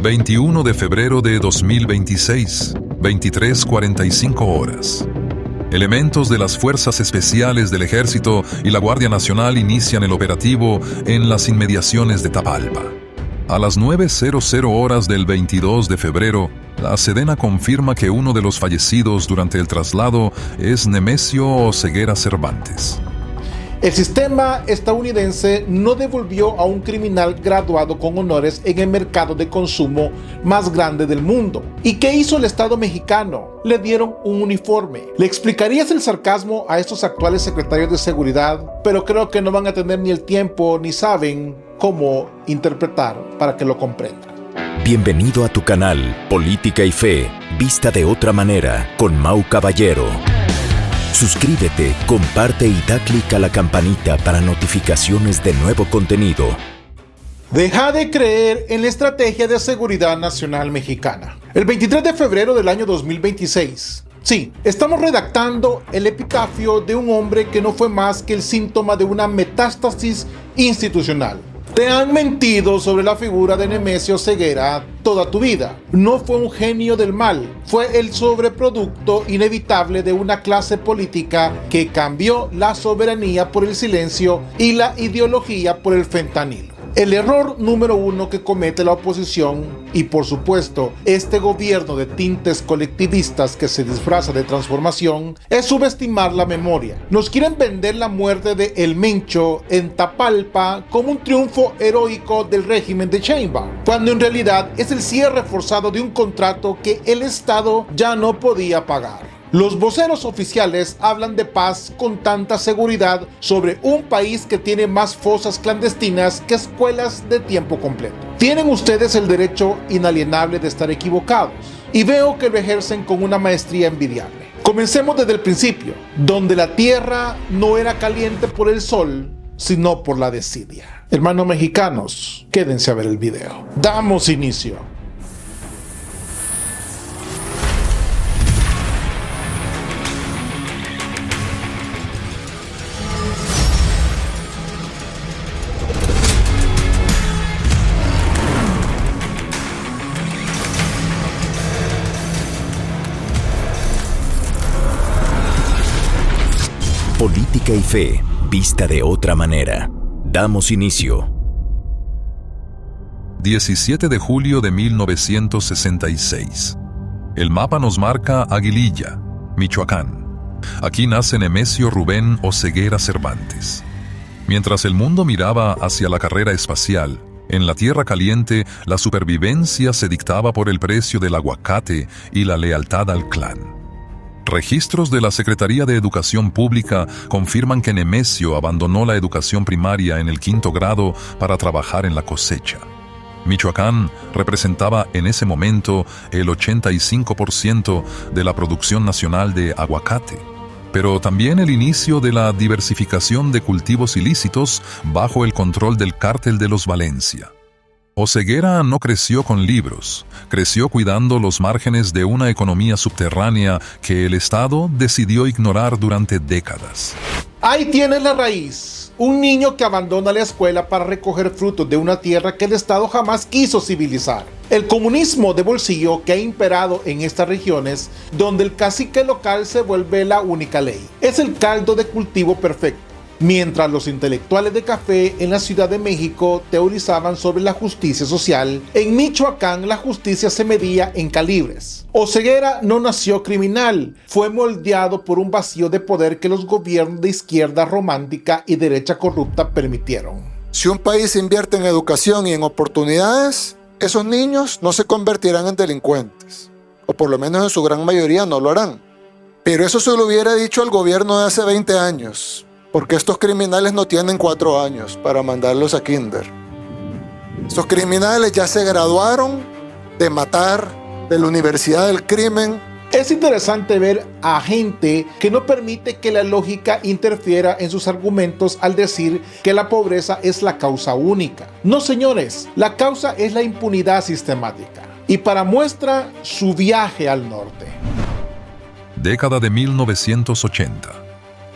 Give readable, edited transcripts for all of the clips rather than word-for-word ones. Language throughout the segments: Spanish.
21 de febrero de 2026, 23:45 horas. Elementos de las Fuerzas Especiales del Ejército y la Guardia Nacional inician el operativo en las inmediaciones de Tapalpa. A las 9:00 horas del 22 de febrero, la Sedena confirma que uno de los fallecidos durante el traslado es Nemesio Oseguera Cervantes. El sistema estadounidense no devolvió a un criminal graduado con honores en el mercado de consumo más grande del mundo. ¿Y qué hizo el Estado mexicano? Le dieron un uniforme. ¿Le explicarías el sarcasmo a estos actuales secretarios de seguridad? Pero creo que no van a tener ni el tiempo ni saben cómo interpretar para que lo comprendan. Bienvenido a tu canal Política y Fe, vista de otra manera, con Mau Caballero. Suscríbete, comparte y da clic a la campanita para notificaciones de nuevo contenido. Deja de creer en la estrategia de seguridad nacional mexicana. El 23 de febrero del año 2026. Sí, estamos redactando el epitafio de un hombre que no fue más que el síntoma de una metástasis institucional. Te han mentido sobre la figura de Nemesio Oseguera toda tu vida. No fue un genio del mal, fue el sobreproducto inevitable de una clase política que cambió la soberanía por el silencio y la ideología por el fentanilo. El error número uno que comete la oposición y por supuesto este gobierno de tintes colectivistas que se disfraza de transformación es subestimar la memoria. Nos quieren vender la muerte de El Mencho en Tapalpa como un triunfo heroico del régimen de Sheinbaum, cuando en realidad es el cierre forzado de un contrato que el Estado ya no podía pagar. Los voceros oficiales hablan de paz con tanta seguridad sobre un país que tiene más fosas clandestinas que escuelas de tiempo completo. Tienen ustedes el derecho inalienable de estar equivocados y veo que lo ejercen con una maestría envidiable. Comencemos desde el principio, donde la tierra no era caliente por el sol, sino por la desidia. Hermanos mexicanos, quédense a ver el video. Damos inicio. Política y Fe, vista de otra manera. Damos inicio. 17 de julio de 1966. El mapa nos marca Aguililla, Michoacán. Aquí nace Nemesio Rubén Oseguera Cervantes. Mientras el mundo miraba hacia la carrera espacial, en la Tierra Caliente la supervivencia se dictaba por el precio del aguacate y la lealtad al clan. Registros de la Secretaría de Educación Pública confirman que Nemesio abandonó la educación primaria en el 5º grado para trabajar en la cosecha. Michoacán representaba en ese momento el 85% de la producción nacional de aguacate, pero también el inicio de la diversificación de cultivos ilícitos bajo el control del cártel de los Valencia. Oseguera no creció con libros, creció cuidando los márgenes de una economía subterránea que el Estado decidió ignorar durante décadas. Ahí tienes la raíz. Un niño que abandona la escuela para recoger frutos de una tierra que el Estado jamás quiso civilizar. El comunismo de bolsillo que ha imperado en estas regiones, donde el cacique local se vuelve la única ley. Es el caldo de cultivo perfecto. Mientras los intelectuales de café en la Ciudad de México teorizaban sobre la justicia social, en Michoacán la justicia se medía en calibres. Oseguera no nació criminal, fue moldeado por un vacío de poder que los gobiernos de izquierda romántica y derecha corrupta permitieron. Si un país invierte en educación y en oportunidades, esos niños no se convertirán en delincuentes, o por lo menos en su gran mayoría no lo harán. Pero eso se lo hubiera dicho al gobierno de hace 20 años. Porque estos criminales no tienen 4 años para mandarlos a kinder. Estos criminales ya se graduaron de matar, de la Universidad del Crimen. Es interesante ver a gente que no permite que la lógica interfiera en sus argumentos al decir que la pobreza es la causa única. No, señores, la causa es la impunidad sistemática. Y para muestra, su viaje al norte. Década de 1980.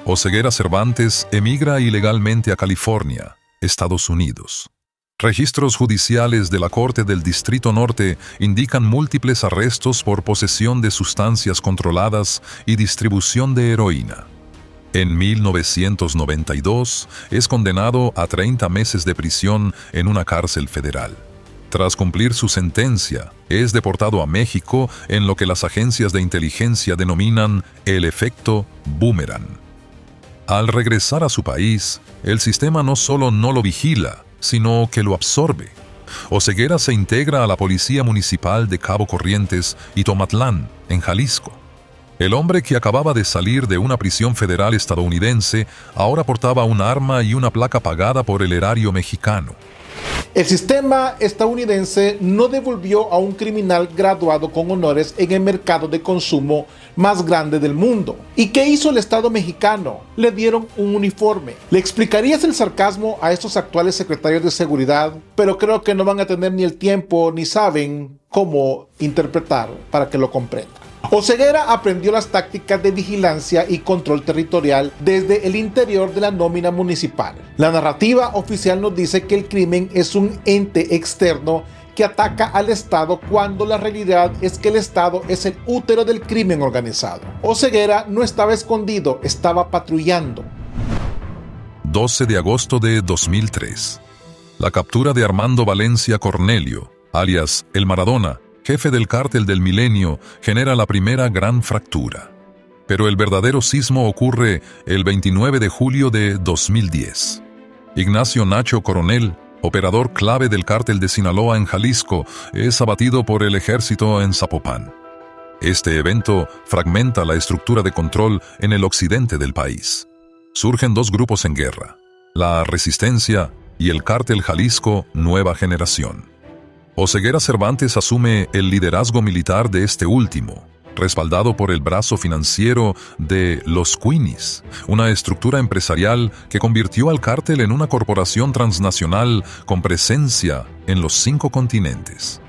Oseguera Cervantes emigra ilegalmente a California, Estados Unidos. Registros judiciales de la Corte del Distrito Norte indican múltiples arrestos por posesión de sustancias controladas y distribución de heroína. En 1992 es condenado a 30 meses de prisión en una cárcel federal. Tras cumplir su sentencia, es deportado a México en lo que las agencias de inteligencia denominan el efecto boomerang. Al regresar a su país, el sistema no solo no lo vigila, sino que lo absorbe. Oseguera se integra a la Policía Municipal de Cabo Corrientes y Tomatlán, en Jalisco. El hombre que acababa de salir de una prisión federal estadounidense ahora portaba un arma y una placa pagada por el erario mexicano. El sistema estadounidense no devolvió a un criminal graduado con honores en el mercado de consumo más grande del mundo. ¿Y qué hizo el Estado mexicano? Le dieron un uniforme. ¿Le explicarías el sarcasmo a estos actuales secretarios de seguridad? Pero creo que no van a tener ni el tiempo ni saben cómo interpretar para que lo comprendan. Oseguera aprendió las tácticas de vigilancia y control territorial desde el interior de la nómina municipal. La narrativa oficial nos dice que el crimen es un ente externo que ataca al Estado cuando la realidad es que el Estado es el útero del crimen organizado. Oseguera no estaba escondido, estaba patrullando. 12 de agosto de 2003. La captura de Armando Valencia Cornelio, alias El Maradona, jefe del Cártel del Milenio, genera la primera gran fractura. Pero el verdadero sismo ocurre el 29 de julio de 2010. Ignacio Nacho Coronel, operador clave del Cártel de Sinaloa en Jalisco, es abatido por el ejército en Zapopan. Este evento fragmenta la estructura de control en el occidente del país. Surgen dos grupos en guerra, la Resistencia y el Cártel Jalisco Nueva Generación. Oseguera Cervantes asume el liderazgo militar de este último, respaldado por el brazo financiero de Los Queenies, una estructura empresarial que convirtió al cártel en una corporación transnacional con presencia en los 5 continentes.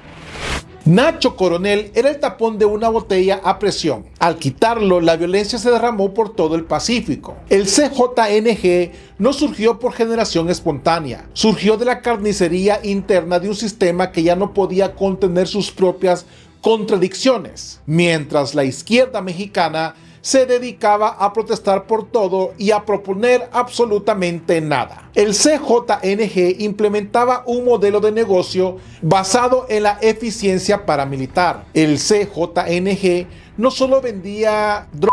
Nacho Coronel era el tapón de una botella a presión. Al quitarlo, la violencia se derramó por todo el Pacífico. El CJNG no surgió por generación espontánea, surgió de la carnicería interna de un sistema que ya no podía contener sus propias contradicciones, mientras la izquierda mexicana se dedicaba a protestar por todo y a proponer absolutamente nada. El CJNG implementaba un modelo de negocio basado en la eficiencia paramilitar. El CJNG no solo vendía droga,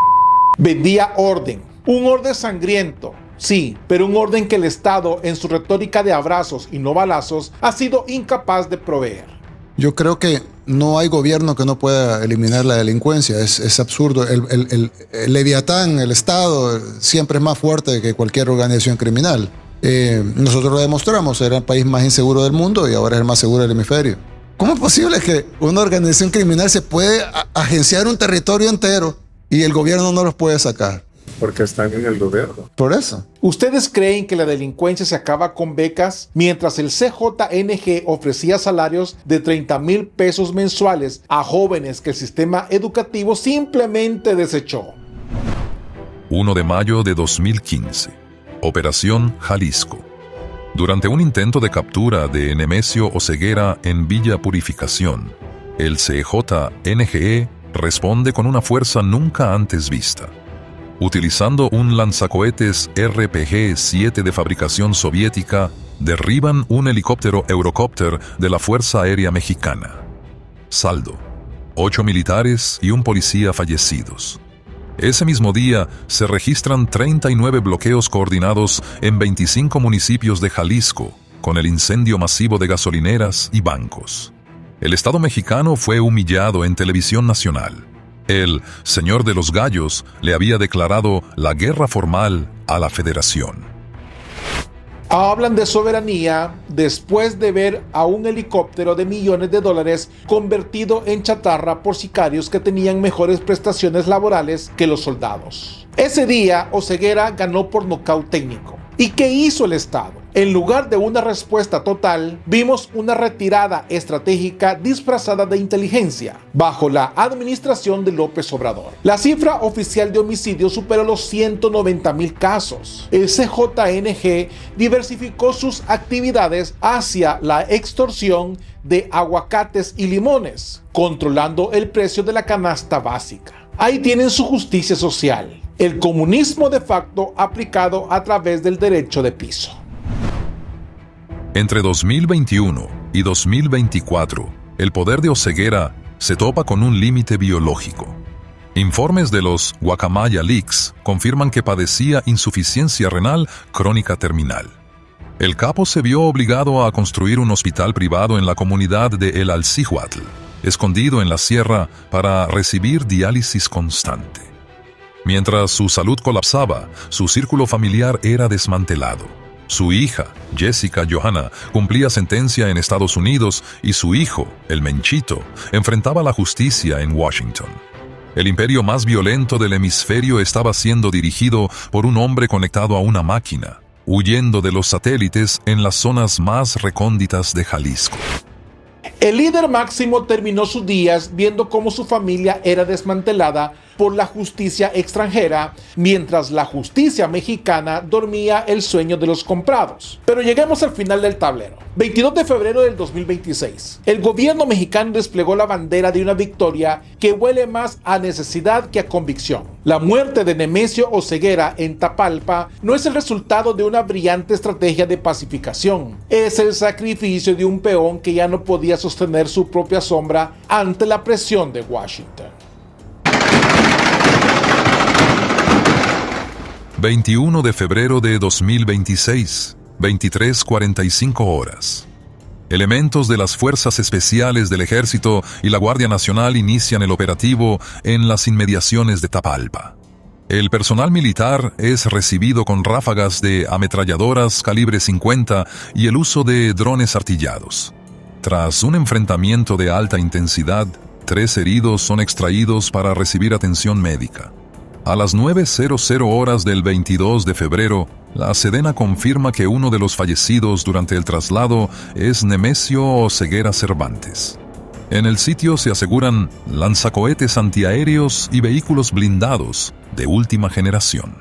vendía orden. Un orden sangriento, sí, pero un orden que el Estado, en su retórica de abrazos y no balazos, ha sido incapaz de proveer. Yo creo que no hay gobierno que no pueda eliminar la delincuencia. Es absurdo. El Leviatán, el Estado, siempre es más fuerte que cualquier organización criminal. Nosotros lo demostramos. Era el país más inseguro del mundo y ahora es el más seguro del hemisferio. ¿Cómo es posible que una organización criminal se puede agenciar un territorio entero y el gobierno no los puede sacar? Porque están en el gobierno. Por eso. ¿Ustedes creen que la delincuencia se acaba con becas mientras el CJNG ofrecía salarios de 30,000 pesos mensuales a jóvenes que el sistema educativo simplemente desechó? 1 de mayo de 2015. Operación Jalisco. Durante un intento de captura de Nemesio Oseguera en Villa Purificación, el CJNG responde con una fuerza nunca antes vista. Utilizando un lanzacohetes RPG-7 de fabricación soviética, derriban un helicóptero Eurocopter de la Fuerza Aérea Mexicana. Saldo: 8 militares y un policía fallecidos. Ese mismo día se registran 39 bloqueos coordinados en 25 municipios de Jalisco, con el incendio masivo de gasolineras y bancos. El Estado mexicano fue humillado en televisión nacional. El Señor de los Gallos le había declarado la guerra formal a la Federación. Hablan de soberanía después de ver a un helicóptero de millones de dólares convertido en chatarra por sicarios que tenían mejores prestaciones laborales que los soldados. Ese día, Oseguera ganó por nocaut técnico. ¿Y qué hizo el Estado? En lugar de una respuesta total, vimos una retirada estratégica disfrazada de inteligencia bajo la administración de López Obrador. La cifra oficial de homicidios superó los 190,000 casos. El CJNG diversificó sus actividades hacia la extorsión de aguacates y limones, controlando el precio de la canasta básica. Ahí tienen su justicia social, el comunismo de facto aplicado a través del derecho de piso. Entre 2021 y 2024, el poder de Oseguera se topa con un límite biológico. Informes de los Guacamaya Leaks confirman que padecía insuficiencia renal crónica terminal. El capo se vio obligado a construir un hospital privado en la comunidad de El Alcíhuatl, escondido en la sierra, para recibir diálisis constante. Mientras su salud colapsaba, su círculo familiar era desmantelado. Su hija, Jessica Johanna, cumplía sentencia en Estados Unidos y su hijo, el Menchito, enfrentaba la justicia en Washington. El imperio más violento del hemisferio estaba siendo dirigido por un hombre conectado a una máquina, huyendo de los satélites en las zonas más recónditas de Jalisco. El líder máximo terminó sus días viendo cómo su familia era desmantelada por la justicia extranjera, mientras la justicia mexicana dormía el sueño de los comprados. Pero lleguemos al final del tablero. 22 de febrero del 2026. El gobierno mexicano desplegó la bandera de una victoria que huele más a necesidad que a convicción. La muerte de Nemesio Oseguera en Tapalpa no es el resultado de una brillante estrategia de pacificación. Es el sacrificio de un peón que ya no podía sostener su propia sombra ante la presión de Washington. 21 de febrero de 2026, 23:45 horas. Elementos de las Fuerzas Especiales del Ejército y la Guardia Nacional inician el operativo en las inmediaciones de Tapalpa. El personal militar es recibido con ráfagas de ametralladoras calibre 50 y el uso de drones artillados. Tras un enfrentamiento de alta intensidad, 3 heridos son extraídos para recibir atención médica. A las 9:00 horas del 22 de febrero, la Sedena confirma que uno de los fallecidos durante el traslado es Nemesio Oseguera Cervantes. En el sitio se aseguran lanzacohetes antiaéreos y vehículos blindados de última generación.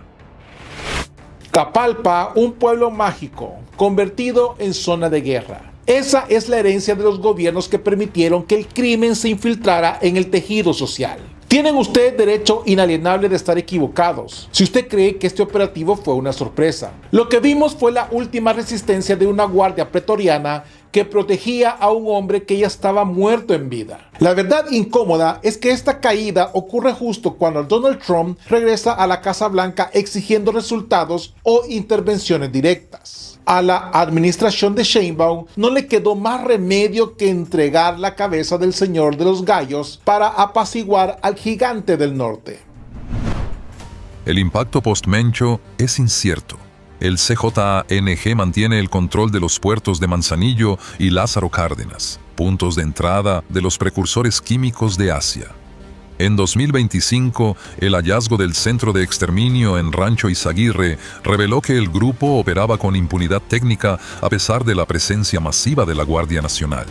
Tapalpa, un pueblo mágico, convertido en zona de guerra. Esa es la herencia de los gobiernos que permitieron que el crimen se infiltrara en el tejido social. Tienen ustedes derecho inalienable de estar equivocados si usted cree que este operativo fue una sorpresa. Lo que vimos fue la última resistencia de una guardia pretoriana que protegía a un hombre que ya estaba muerto en vida. La verdad incómoda es que esta caída ocurre justo cuando Donald Trump regresa a la Casa Blanca exigiendo resultados o intervenciones directas. A la administración de Sheinbaum no le quedó más remedio que entregar la cabeza del señor de los gallos para apaciguar al gigante del norte. El impacto post-Mencho es incierto. El CJNG mantiene el control de los puertos de Manzanillo y Lázaro Cárdenas, puntos de entrada de los precursores químicos de Asia. En 2025, el hallazgo del centro de exterminio en Rancho Izaguirre reveló que el grupo operaba con impunidad técnica a pesar de la presencia masiva de la Guardia Nacional.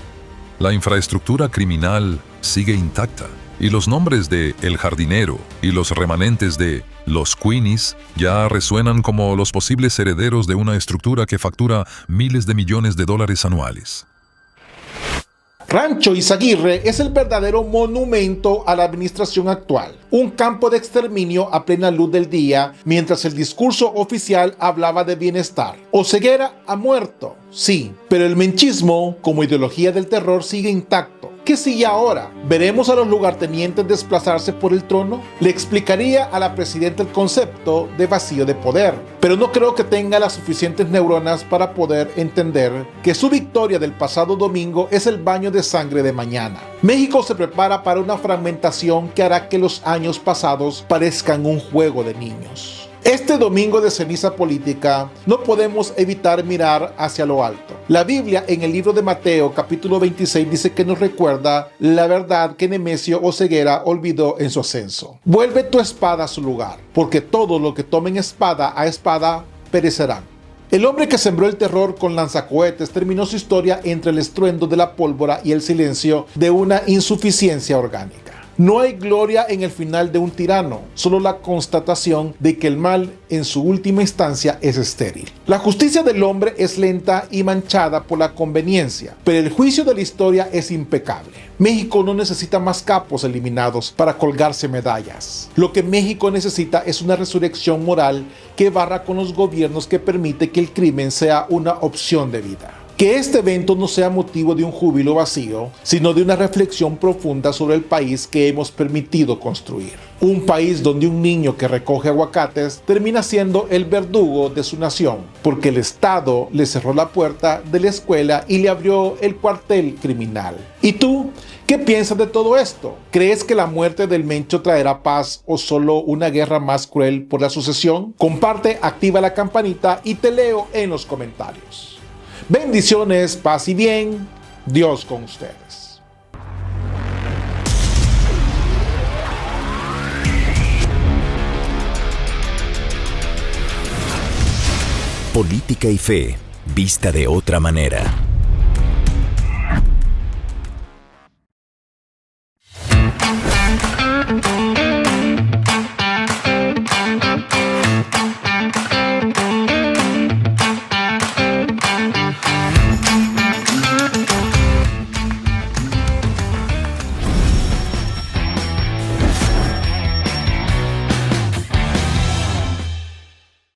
La infraestructura criminal sigue intacta y los nombres de El Jardinero y los remanentes de Los Queenies ya resuenan como los posibles herederos de una estructura que factura miles de millones de dólares anuales. Rancho Izaguirre es el verdadero monumento a la administración actual, un campo de exterminio a plena luz del día, mientras el discurso oficial hablaba de bienestar. Oseguera ha muerto, sí, pero el menchismo, como ideología del terror, sigue intacto. ¿Qué sigue ahora? ¿Veremos a los lugartenientes desplazarse por el trono? Le explicaría a la presidenta el concepto de vacío de poder, pero no creo que tenga las suficientes neuronas para poder entender que su victoria del pasado domingo es el baño de sangre de mañana. México se prepara para una fragmentación que hará que los años pasados parezcan un juego de niños. Este domingo de ceniza política no podemos evitar mirar hacia lo alto. La Biblia en el libro de Mateo capítulo 26 dice que nos recuerda la verdad que Nemesio Oseguera olvidó en su ascenso. Vuelve tu espada a su lugar, porque todo lo que tomen espada a espada perecerán. El hombre que sembró el terror con lanzacohetes terminó su historia entre el estruendo de la pólvora y el silencio de una insuficiencia orgánica. No hay gloria en el final de un tirano, solo la constatación de que el mal en su última instancia es estéril. La justicia del hombre es lenta y manchada por la conveniencia, pero el juicio de la historia es impecable. México no necesita más capos eliminados para colgarse medallas. Lo que México necesita es una resurrección moral que barra con los gobiernos que permite que el crimen sea una opción de vida. Que este evento no sea motivo de un júbilo vacío, sino de una reflexión profunda sobre el país que hemos permitido construir. Un país donde un niño que recoge aguacates termina siendo el verdugo de su nación, porque el Estado le cerró la puerta de la escuela y le abrió el cuartel criminal. ¿Y tú? ¿Qué piensas de todo esto? ¿Crees que la muerte del Mencho traerá paz o solo una guerra más cruel por la sucesión? Comparte, activa la campanita y te leo en los comentarios. Bendiciones, paz y bien. Dios con ustedes. Política y fe, vista de otra manera.